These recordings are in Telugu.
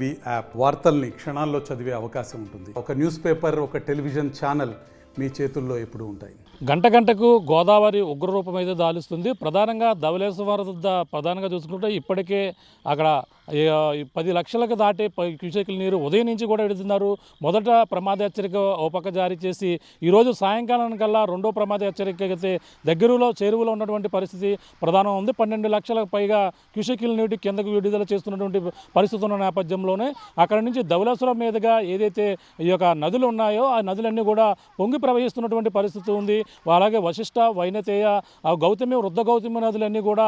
టీవీ యాప్ వార్తల్ని క్షణాల్లో చదివే అవకాశం ఉంటుంది. ఒక న్యూస్ పేపర్, ఒక టెలివిజన్ ఛానల్ మీ చేతుల్లో ఎప్పుడూ ఉంటాయి. గంట గంటకు గోదావరి ఉగ్రరూపం అయితే దాలుస్తుంది. ప్రధానంగా ధవళేశ్వరం వద్ద ప్రధానంగా చూసుకుంటే ఇప్పటికే అక్కడ 10 లక్షలకు దాటే క్యూసెక్ల నీరు ఉదయం నుంచి కూడా విడుతున్నారు. మొదట ప్రమాద హెచ్చరిక ఓ పక్క జారీ చేసి ఈరోజు సాయంకాలం కల్లా రెండో ప్రమాద హెచ్చరిక అయితే దగ్గరలో చేరువలో ఉన్నటువంటి పరిస్థితి ప్రధానం ఉంది. 12 లక్షలకు పైగా క్యూసెక్ల నీటి కిందకు విడుదల చేస్తున్నటువంటి పరిస్థితి ఉన్న నేపథ్యంలోనే అక్కడ నుంచి ధవళేశ్వరం మీదుగా ఏదైతే ఈ యొక్క నదులు ఉన్నాయో ఆ నదులన్నీ కూడా పొంగి ప్రవహిస్తున్నటువంటి పరిస్థితి ఉంది. అలాగే వశిష్ట, వైనతేయ, గౌతమి, వృద్ధ గౌతమి నదులన్నీ కూడా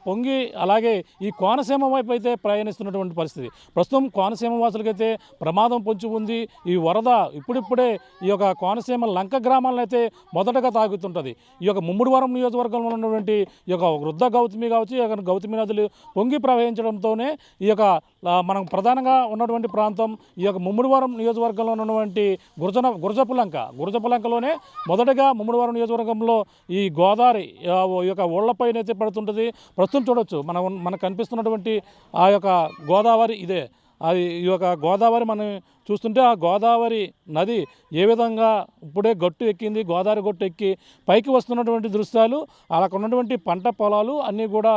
పొంగి అలాగే ఈ కోనసీమ వైపు అయితే ప్రయాణిస్తున్నటువంటి పరిస్థితి. ప్రస్తుతం కోనసీమ వాసులకైతే ప్రమాదం పొంచి ఉంది. ఈ వరద ఇప్పుడిప్పుడే ఈ యొక్క కోనసీమ లంక గ్రామాలను అయితే మొదటగా తాగుతుంటుంది. ఈ యొక్క ముమ్మడివరం నియోజకవర్గంలో ఉన్నటువంటి ఈ యొక్క వృద్ధ గౌతమి కావచ్చు, ఈ యొక్క గౌతమి నదులు పొంగి ప్రవహించడంతోనే ఈ యొక్క మనం ప్రధానంగా ఉన్నటువంటి ప్రాంతం ఈ యొక్క ముమ్మడివరం నియోజకవర్గంలో ఉన్నటువంటి గురజపులంకలోనే మొదటగా ముమ్మడివరం నియోజకవర్గంలో ఈ గోదావరి ఈ యొక్క ఓళ్లపైన అయితే పడుతుంటుంది. ప్రస్తుతం చూడొచ్చు మనకు కనిపిస్తున్నటువంటి ఆ యొక్క గోదావరి ఇదే. అది ఈ యొక్క గోదావరి మనం చూస్తుంటే ఆ గోదావరి నది ఏ విధంగా ఇప్పుడే గట్టు ఎక్కింది, గోదావరి గట్టు ఎక్కి పైకి వస్తున్నటువంటి దృశ్యాలు, అలా ఉన్నటువంటి పంట పొలాలు అన్నీ కూడా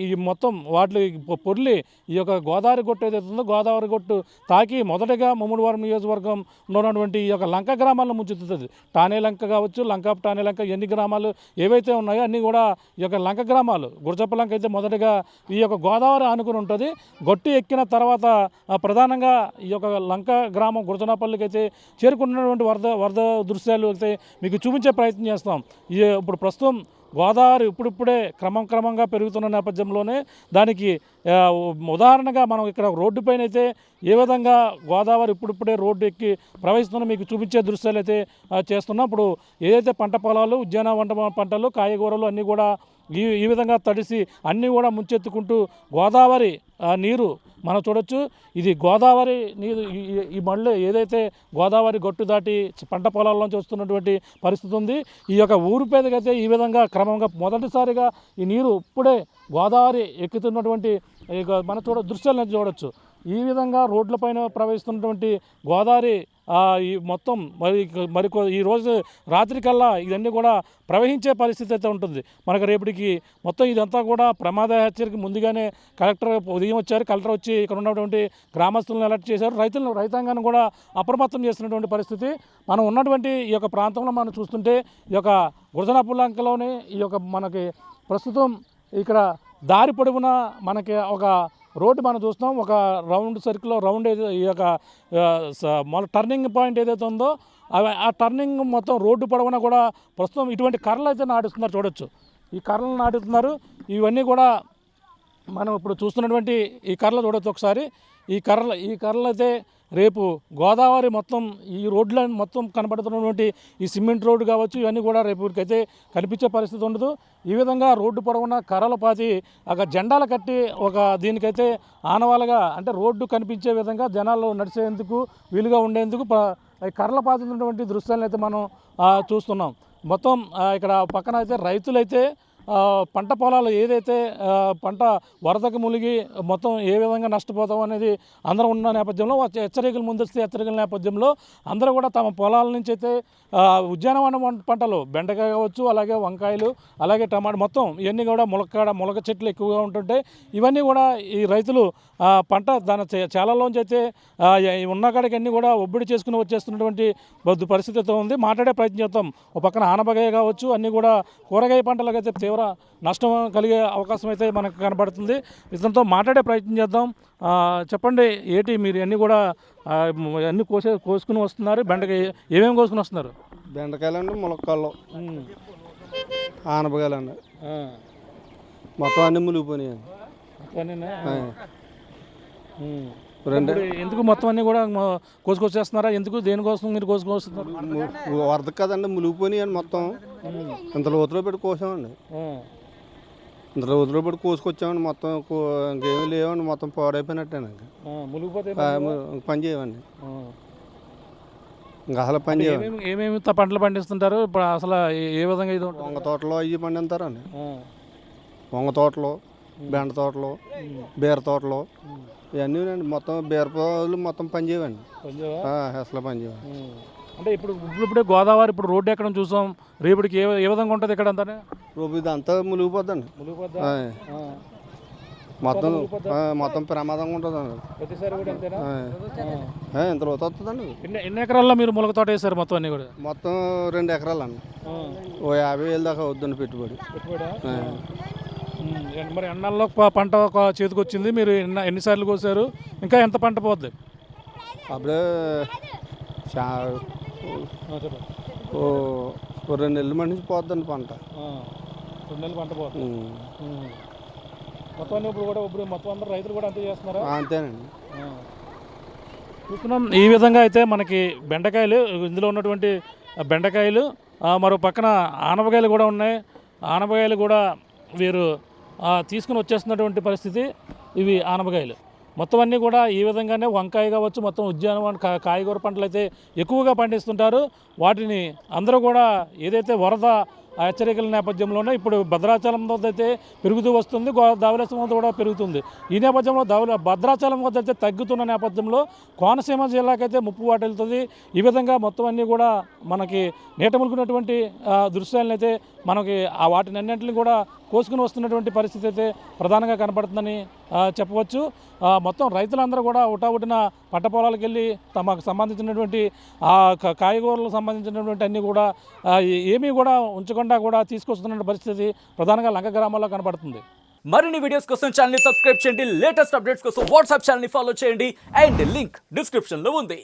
ఈ మొత్తం వాటి పొర్లి ఈ యొక్క గోదావరి గట్టు ఏదైతే ఉందో గోదావరి గట్టు తాకి మొదటగా ముమ్మడివరం నియోజకవర్గంలో ఉన్నటువంటి ఈ యొక్క లంక గ్రామాలను ముంచెత్తుతుంది. టానే లంక కావచ్చు, లంక టానే లంక ఎన్ని గ్రామాలు ఏవైతే ఉన్నాయో అన్నీ కూడా ఈ యొక్క లంక గ్రామాలు. గురజప్ప లంక అయితే మొదటగా ఈ యొక్క గోదావరి ఆనుకుని ఉంటుంది. గట్టు ఎక్కిన తర్వాత ప్రధానంగా ఈ యొక్క లంక గ్రామం గురజనాపల్లికి అయితే చేరుకున్నటువంటి వరద దృశ్యాలు అయితే మీకు చూపించే ప్రయత్నం చేస్తాం. ఇప్పుడు ప్రస్తుతం గోదావరి ఇప్పుడిప్పుడే క్రమంగా పెరుగుతున్న నేపథ్యంలోనే దానికి ఉదాహరణగా మనం ఇక్కడ రోడ్డు పైన అయితే ఏ విధంగా గోదావరి ఇప్పుడిప్పుడే రోడ్డు ఎక్కి ప్రవహిస్తున్నా మీకు చూపించే దృశ్యాలు అయితే చేస్తున్నాం. ఇప్పుడు ఏదైతే పంట పొలాలు, ఉద్యాన పంటలు, కాయగూరలు అన్నీ కూడా ఈ విధంగా తడిసి అన్నీ కూడా ముంచెత్తుకుంటూ గోదావరి నీరు మనం చూడొచ్చు. ఇది గోదావరి నీరు ఈ మళ్ళీ ఏదైతే గోదావరి గట్టు దాటి పంట పొలాల్లోంచి వస్తున్నటువంటి పరిస్థితి ఉంది. ఈ యొక్క ఊరు పేదకైతే ఈ విధంగా క్రమంగా మొదటిసారిగా ఈ నీరు ఇప్పుడే గోదావరి ఎక్కుతున్నటువంటి మనం దృశ్యాలను చూడొచ్చు. ఈ విధంగా రోడ్లపైన ప్రవహిస్తున్నటువంటి గోదావరి ఈ మొత్తం మరి ఈ రోజు రాత్రికల్లా ఇవన్నీ కూడా ప్రవహించే పరిస్థితి అయితే ఉంటుంది. మనకు రేపటికి మొత్తం ఇదంతా కూడా ప్రమాద హెచ్చరిక ముందుగానే కలెక్టర్ ఉదయం వచ్చారు. కలెక్టర్ వచ్చి ఇక్కడ ఉన్నటువంటి గ్రామస్తులను అలర్ట్ చేశారు. రైతాంగాన్ని కూడా అప్రమత్తం చేస్తున్నటువంటి పరిస్థితి మనం ఉన్నటువంటి ఈ యొక్క ప్రాంతంలో మనం చూస్తుంటే ఈ యొక్క గురజనాపుల్లంకలోనే ఈ యొక్క మనకి ప్రస్తుతం ఇక్కడ దారి పొడవున మనకి ఒక రోడ్డు మనం చూస్తాం. ఒక రౌండ్ సర్కిల్లో రౌండ్ ఈ యొక్క టర్నింగ్ పాయింట్ ఏదైతే ఉందో ఆ టర్నింగ్ మొత్తం రోడ్డు పొడవునా కూడా ప్రస్తుతం ఇటువంటి కర్రలు అయితే నాటుతున్నారు. చూడొచ్చు, ఈ కర్రలు నాటుతున్నారు. ఇవన్నీ కూడా మనం ఇప్పుడు చూస్తున్నటువంటి ఈ కర్రలు చూడొచ్చు ఒకసారి. ఈ కర్రలు అయితే రేపు గోదావరి మొత్తం ఈ రోడ్లను మొత్తం కనబడుతున్నటువంటి ఈ సిమెంట్ రోడ్డు కావచ్చు, ఇవన్నీ కూడా రేపుకైతే కనిపించే పరిస్థితి ఉండదు. ఈ విధంగా రోడ్డు పొడవున కర్రలు పాతి ఒక జెండాలు కట్టి ఒక దీనికైతే ఆనవాలుగా అంటే రోడ్డు కనిపించే విధంగా జనాలు నడిచేందుకు వీలుగా ఉండేందుకు కర్రలు పాతున్నటువంటి దృశ్యాలను అయితే మనం చూస్తున్నాం. మొత్తం ఇక్కడ పక్కన అయితే రైతులైతే పంట పొలాలు ఏదైతే పంట వరదకు మునిగి మొత్తం ఏ విధంగా నష్టపోతాం అనేది అందరూ ఉన్న నేపథ్యంలో హెచ్చరికలు ముందస్తు హెచ్చరికల నేపథ్యంలో అందరూ కూడా తమ పొలాల నుంచి అయితే ఉద్యానవన పంటలు బెండకాయ కావచ్చు, అలాగే వంకాయలు, అలాగే టమాటా మొత్తం ఇవన్నీ కూడా ములక చెట్లు ఎక్కువగా ఉంటుంటాయి. ఇవన్నీ కూడా ఈ రైతులు పంట దాని చాలాలోంచి అయితే ఉన్న కాడికి అన్నీ కూడా ఒబ్బిడి చేసుకుని వచ్చేస్తున్నటువంటి పరిస్థితితో ఉంది. మాట్లాడే ప్రయత్నం చేద్దాం. ఒక పక్కన ఆనపకాయ కావచ్చు, అన్నీ కూడా కూరగాయ పంటలకు అయితే తీవ్ర నష్టం కలిగే అవకాశం అయితే మనకు కనబడుతుంది. ఇతనితో మాట్లాడే ప్రయత్నం చేద్దాం. చెప్పండి, ఏంటి మీరు అన్నీ కూడా అన్నీ కోసుకుని వస్తున్నారు? బెండకాయ ఏమేమి కోసుకుని వస్తున్నారు? బెండకాయలు అండి, ములక్కాళ్ళు, ఆనపకాయలు అండి, మొత్తం అన్నీ మునిగిపోయినాయి. ఎందుకు మొత్తం అన్నీ కూడా కోసుకొచ్చేస్తున్నారా? ఎందుకు, దేనికోసం మీరు కోసుకొస్తున్నారు? వరద కదండి, మునిగిపోయినాయి అండి మొత్తం. ఇంత లోతులో పెట్టి కోసామండి, ఇంత లోతులో పెట్టి కోసుకొచ్చామండి. మొత్తం ఇంకేమీ లేవండి, మొత్తం పాడైపోయినట్టేనండి. పని చేయమండి, ఇంకా అసలు పని చేయాలి. ఏమేమి పంటలు పండిస్తుంటారు ఇప్పుడు? అసలు ఏ విధంగా ఇది వంగ తోటలో అవి పండిస్తారండి. వంగ తోటలో బెండ తోటలు బీర తోటలు ఇవన్నీ అండి. మొత్తం బీరపాలు మొత్తం పనిచేయవండి, అసలు పనిచేయవండి. అంటే ఇప్పుడే గోదావరి ఇప్పుడు రోడ్డు ఎక్కడ చూసాం, రేపటికి ఏ విధంగా ఉంటుంది ఇక్కడ అంతా? రూపు ఇదంతా మునిగిపోద్దండి, మొత్తం ప్రమాదంగా ఉంటుందండి. ప్రతిసారి కూడా అంతేనా? ఇంత లోతు వస్తుందండి. ఎన్ని ఎకరాల్లో మీరు ములగ తోట వేసారు మొత్తం అన్ని కూడా? మొత్తం 2 ఎకరాలండి. ఓ 50,000 దాకా అవుద్దండి పెట్టుబడి. మరి ఎన్నాళ్ళలో పంట ఒక చేతికి వచ్చింది, మీరు ఎన్నిసార్లు కోసారు, ఇంకా ఎంత పంట పోద్ది? అప్పుడే ఓ 2 నెలల మనిషి పోద్దండి పంట. 2 నెలలు పంట పోతుంది మొత్తం. ఇప్పుడు మొత్తం అందరూ రైతులు కూడా అంతే చేస్తున్నారా? అంతేనండి. చూస్తున్నాం ఈ విధంగా అయితే మనకి బెండకాయలు, ఇందులో ఉన్నటువంటి బెండకాయలు, మరో పక్కన ఆనపకాయలు కూడా ఉన్నాయి. ఆనపకాయలు కూడా వీరు తీసుకుని వచ్చేస్తున్నటువంటి పరిస్థితి. ఇవి ఆనపకాయలు మొత్తం అన్నీ కూడా ఈ విధంగానే వంకాయ కావచ్చు, మొత్తం ఉద్యానవన కాయగూర పంటలు అయితే ఎక్కువగా పండిస్తుంటారు. వాటిని అందరూ కూడా ఏదైతే వరద హెచ్చరికల నేపథ్యంలోనే ఇప్పుడు భద్రాచలం వద్ద అయితే పెరుగుతూ వస్తుంది, ధవళేశ్వరం వద్ద కూడా పెరుగుతుంది. ఈ నేపథ్యంలో భద్రాచలం వద్ద అయితే తగ్గుతున్న నేపథ్యంలో కోనసీమ జిల్లాకైతే ముప్పు వాటిల్తుంది. ఈ విధంగా మొత్తం అన్నీ కూడా మనకి నీట ములుకున్నటువంటి దృశ్యాలను అయితే మనకి వాటిని అన్నింటినీ కూడా కోసుకుని వస్తున్నటువంటి పరిస్థితి అయితే ప్రధానంగా కనపడుతుందని చెప్పవచ్చు. మొత్తం రైతులందరూ కూడా ఉటావుటిన పంట పొలాలకు వెళ్ళి తమకు సంబంధించినటువంటి కాయగూరలకు సంబంధించినటువంటి అన్నీ కూడా ఏమీ కూడా ఉంచకుండా కూడా తీసుకొస్తున్న పరిస్థితి ప్రధానంగా లంక గ్రామాల్లో కనపడుతుంది. మరిన్ని వీడియోస్ కోసం ఛానల్ ని సబ్స్క్రైబ్ చేయండి, లేటెస్ట్ అప్డేట్స్ కోసం వాట్సాప్ ఛానల్ ని ఫాలో చేయండి, అండ్ లింక్ డిస్క్రిప్షన్ లో ఉంది.